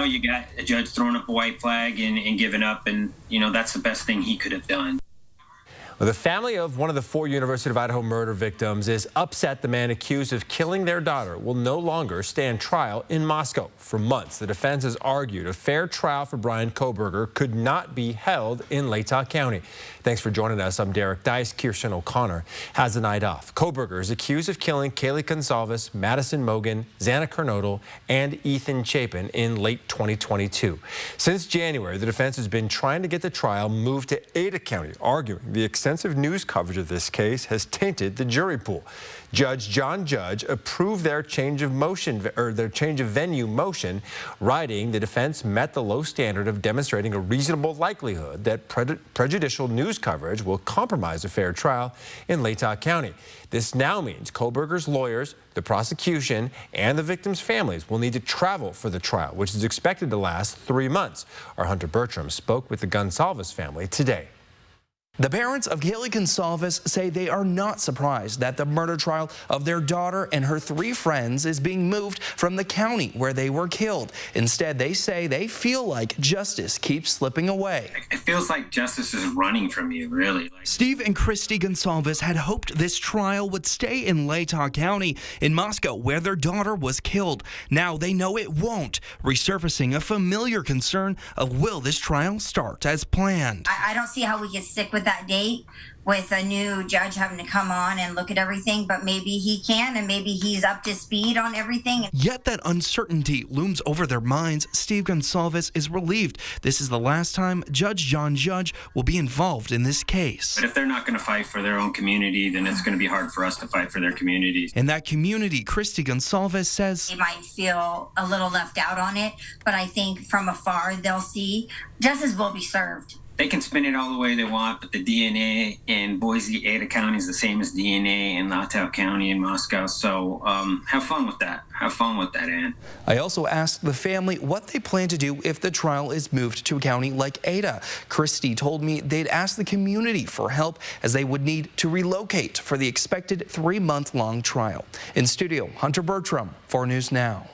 you got a judge throwing up a white flag and giving up, and, that's the best thing he could have done. Well, the family of one of the 4 University of Idaho murder victims is upset the man accused of killing their daughter will no longer stand trial in Moscow. For months, the defense has argued a fair trial for Brian Kohberger could not be held in Latah County. Thanks for joining us. I'm Derek Dice. Kirsten O'Connor has the night off. Kohberger is accused of killing Kaylee Gonsalves, Madison Mogan, Xana Kernodle, and Ethan Chapin in late 2022. Since January, the defense has been trying to get the trial moved to Latah County, arguing the extensive news coverage of this case has tainted the jury pool. Judge John Judge approved their change of venue motion, writing the defense met the low standard of demonstrating a reasonable likelihood that prejudicial news coverage will compromise a fair trial in Latah County. This now means Kohberger's lawyers, the prosecution, and the victims' families will need to travel for the trial, which is expected to last 3 months. Our Hunter Bertram spoke with the Gonsalves family today. The parents of Kaylee Gonsalves say they are not surprised that the murder trial of their daughter and her 3 friends is being moved from the county where they were killed. Instead, they say they feel like justice keeps slipping away. It feels like justice is running from you, really. Steve and Christy Gonsalves had hoped this trial would stay in Latah County in Moscow, where their daughter was killed. Now they know it won't, resurfacing a familiar concern of will this trial start as planned. I don't see how we get stick with that date with a new judge having to come on and look at everything, but maybe he can, and maybe he's up to speed on everything. Yet that uncertainty looms over their minds. Steve Gonsalves is relieved this is the last time Judge John Judge will be involved in this case. But if they're not going to fight for their own community, then it's going to be hard for us to fight for their communities. In that community, Christy Gonsalves says they might feel a little left out on it, but I think from afar they'll see justice will be served. They can spin it all the way they want, but the DNA in Boise, Latah County is the same as DNA in Latah County in Moscow. So have fun with that. Have fun with that, Ann. I also asked the family what they plan to do if the trial is moved to a county like Ada. Christy told me they'd ask the community for help as they would need to relocate for the expected 3-month-long trial. In studio, Hunter Bertram, 4 News Now.